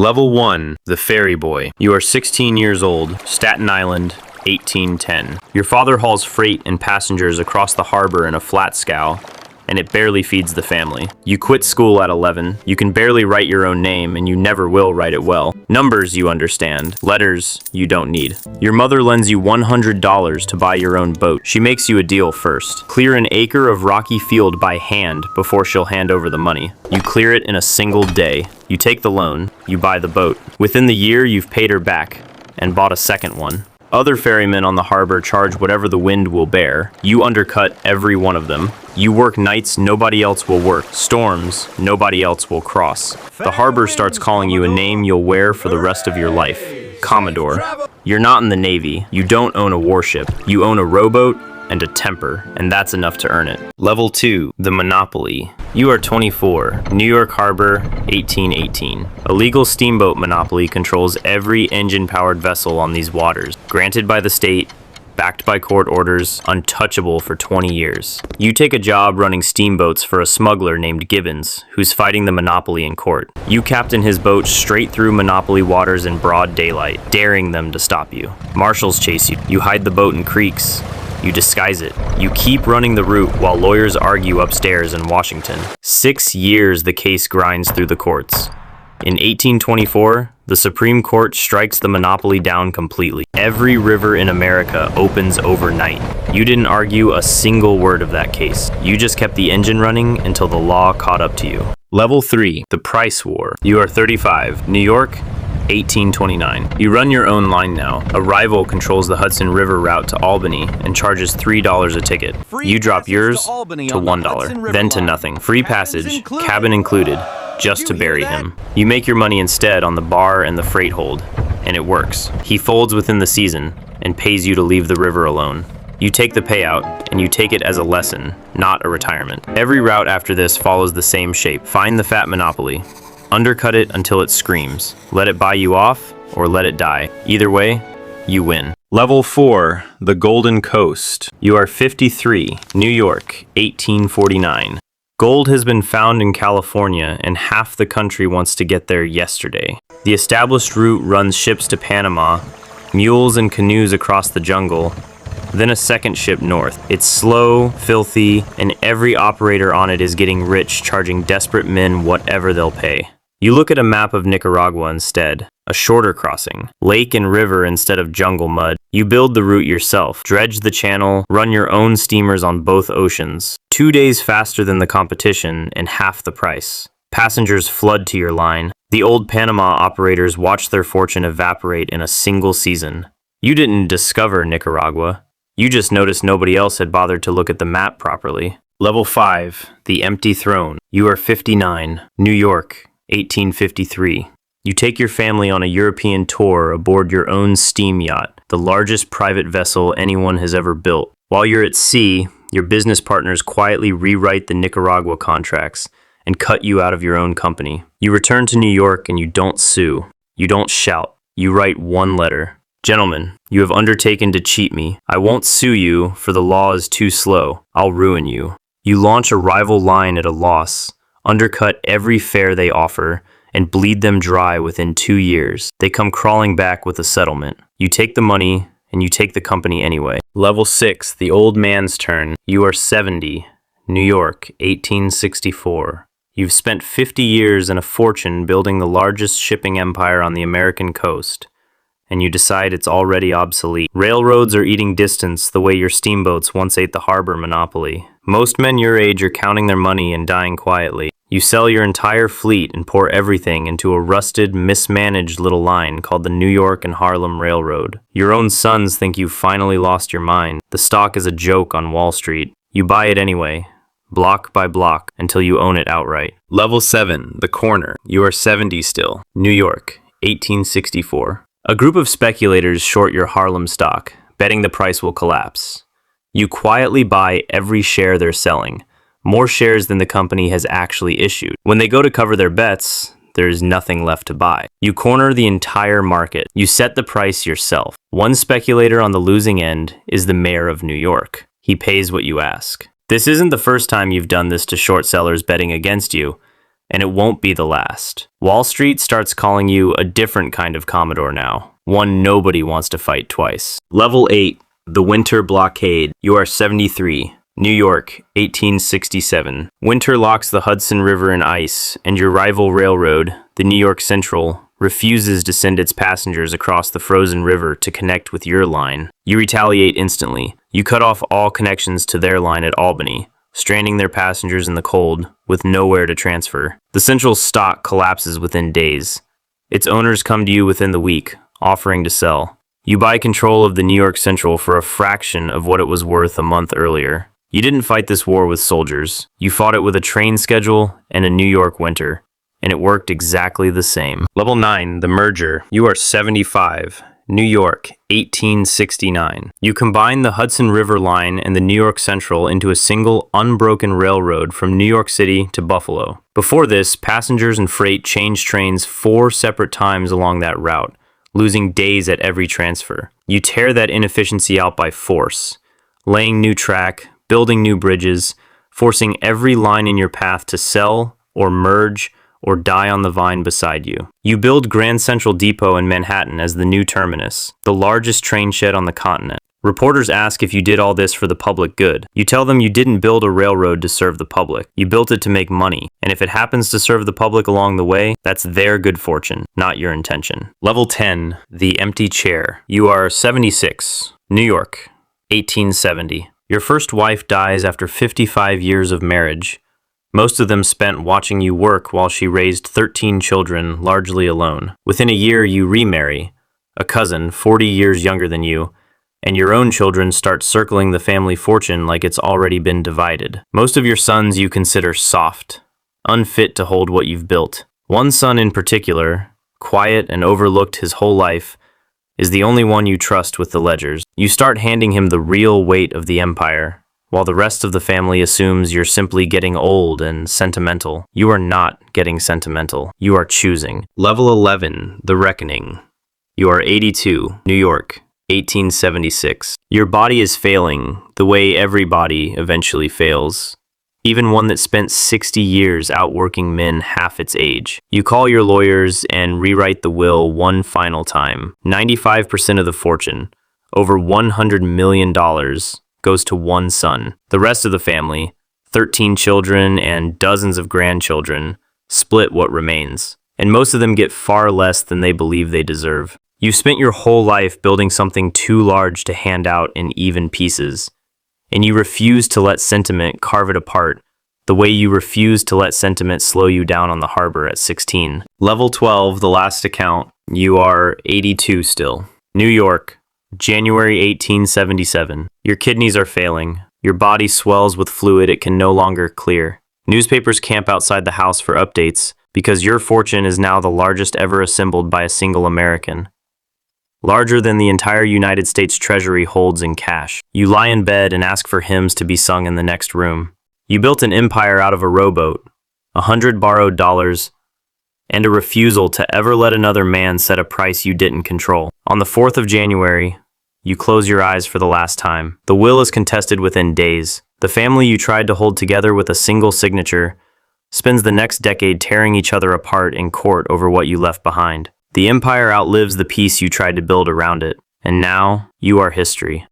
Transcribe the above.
Level 1, the ferry boy. You are 16 years old, Staten Island, 1810. Your father hauls freight and passengers across the harbor in a flat scow, and it barely feeds the family. You quit school at 11, you can barely write your own name, and you never will write it well. Numbers you understand, letters you don't need. Your mother lends you $100 to buy your own boat. She makes you a deal first. Clear an acre of rocky field by hand before she'll hand over the money. You clear it in a single day. You take the loan, you buy the boat. Within the year, you've paid her back and bought a second one. Other ferrymen on the harbor charge whatever the wind will bear. You undercut every one of them. You work nights nobody else will work. Storms nobody else will cross. The harbor starts calling you a name you'll wear for the rest of your life. Commodore. You're not in the Navy. You don't own a warship. You own a rowboat and a temper, and that's enough to earn it. Level 2, the monopoly. You are 24, New York Harbor, 1818. A legal steamboat monopoly controls every engine-powered vessel on these waters, granted by the state, backed by court orders, untouchable for 20 years. You take a job running steamboats for a smuggler named Gibbons, who's fighting the monopoly in court. You captain his boat straight through monopoly waters in broad daylight, daring them to stop you. Marshals chase you. You hide the boat in creeks. You disguise it. You keep running the route while lawyers argue upstairs in Washington. 6 years the case grinds through the courts. In 1824, the Supreme Court strikes the monopoly down completely. Every river in America opens overnight. You didn't argue a single word of that case. You just kept the engine running until the law caught up to you. Level 3, the price war. You are 35, New York, 1829. You run your own line now. A rival controls the Hudson River route to Albany and charges $3 a ticket. You drop yours to $1, then to nothing. Free passage, cabin included, just to bury him. You make your money instead on the bar and the freight hold, and it works. He folds within the season and pays you to leave the river alone. You take the payout, and you take it as a lesson, not a retirement. Every route after this follows the same shape. Find the fat monopoly. Undercut it until it screams. Let it buy you off, or let it die. Either way, you win. Level 4, the Golden Coast. You are 53, New York, 1849. Gold has been found in California, and half the country wants to get there yesterday. The established route runs ships to Panama, mules and canoes across the jungle, then a second ship north. It's slow, filthy, and every operator on it is getting rich, charging desperate men whatever they'll pay. You look at a map of Nicaragua instead, a shorter crossing, lake and river instead of jungle mud. You build the route yourself, dredge the channel, run your own steamers on both oceans. 2 days faster than the competition and half the price. Passengers flood to your line. The old Panama operators watch their fortune evaporate in a single season. You didn't discover Nicaragua. You just noticed nobody else had bothered to look at the map properly. Level 5, the empty throne. You are 59, New York, 1853. You take your family on a European tour aboard your own steam yacht, the largest private vessel anyone has ever built. While you're at sea, your business partners quietly rewrite the Nicaragua contracts and cut you out of your own company. You return to New York and you don't sue. You don't shout. You write one letter. Gentlemen, you have undertaken to cheat me. I won't sue you, for the law is too slow. I'll ruin you. You launch a rival line at a loss, undercut every fare they offer, and bleed them dry within 2 years. They come crawling back with a settlement. You take the money, and you take the company anyway. Level 6, the old man's turn. You are 70, New York, 1864. You've spent 50 years and a fortune building the largest shipping empire on the American coast, and you decide it's already obsolete. Railroads are eating distance the way your steamboats once ate the harbor monopoly. Most men your age are counting their money and dying quietly. You sell your entire fleet and pour everything into a rusted, mismanaged little line called the New York and Harlem Railroad. Your own sons think you've finally lost your mind. The stock is a joke on Wall Street. You buy it anyway, block by block, until you own it outright. Level 7, the corner. You are 70 still, New York, 1864. A group of speculators short your Harlem stock, betting the price will collapse. You quietly buy every share they're selling, more shares than the company has actually issued. When they go to cover their bets, there's nothing left to buy. You corner the entire market. You set the price yourself. One speculator on the losing end is the mayor of New York. He pays what you ask. This isn't the first time you've done this to short sellers betting against you. and it won't be the last. Wall Street starts calling you a different kind of Commodore now, one nobody wants to fight twice. Level 8, the Winter Blockade. You are 73. New York, 1867. Winter locks the Hudson River in ice, and your rival railroad, the New York Central, refuses to send its passengers across the frozen river to connect with your line. You retaliate instantly. You cut off all connections to their line at Albany, stranding their passengers in the cold with nowhere to transfer. The Central's stock collapses within days. Its owners come to you within the week, offering to sell. You buy control of the New York Central for a fraction of what it was worth a month earlier. You didn't fight this war with soldiers. You fought it with a train schedule and a New York winter, and it worked exactly the same. Level 9, the merger. You are 75. New York, 1869. You combine the Hudson River Line and the New York Central into a single unbroken railroad from New York City to Buffalo. Before this, passengers and freight changed trains 4 separate times along that route, losing days at every transfer. You tear that inefficiency out by force, laying new track, building new bridges, forcing every line in your path to sell or merge or die on the vine beside you. You build Grand Central Depot in Manhattan as the new terminus, the largest train shed on the continent. Reporters ask if you did all this for the public good. You tell them you didn't build a railroad to serve the public. You built it to make money, and if it happens to serve the public along the way, that's their good fortune, not your intention. Level 10, the empty chair. You are 76. New York, 1870. Your first wife dies after 55 years of marriage, most of them spent watching you work while she raised 13 children, largely alone. Within a year, you remarry, a cousin 40 years younger than you, and your own children start circling the family fortune like it's already been divided. Most of your sons you consider soft, unfit to hold what you've built. One son in particular, quiet and overlooked his whole life, is the only one you trust with the ledgers. You start handing him the real weight of the empire, while the rest of the family assumes you're simply getting old and sentimental. You are not getting sentimental. You are choosing. Level 11, the reckoning. You are 82, New York, 1876. Your body is failing the way every body eventually fails. Even one that spent 60 years outworking men half its age. You call your lawyers and rewrite the will one final time. 95% of the fortune, over $100 million, goes to one son. The rest of the family, 13 children and dozens of grandchildren, split what remains. And most of them get far less than they believe they deserve. You've spent your whole life building something too large to hand out in even pieces. And you refuse to let sentiment carve it apart, the way you refuse to let sentiment slow you down on the harbor at 16. Level 12, the last account. You are 82 still. New York, January 1877. Your kidneys are failing. Your body swells with fluid it can no longer clear. Newspapers camp outside the house for updates because your fortune is now the largest ever assembled by a single American. Larger than the entire United States Treasury holds in cash. You lie in bed and ask for hymns to be sung in the next room. You built an empire out of a rowboat, 100 borrowed dollars, and a refusal to ever let another man set a price you didn't control. On the 4th of January, you close your eyes for the last time. The will is contested within days. The family you tried to hold together with a single signature spends the next decade tearing each other apart in court over what you left behind. The empire outlives the peace you tried to build around it, and now you are history.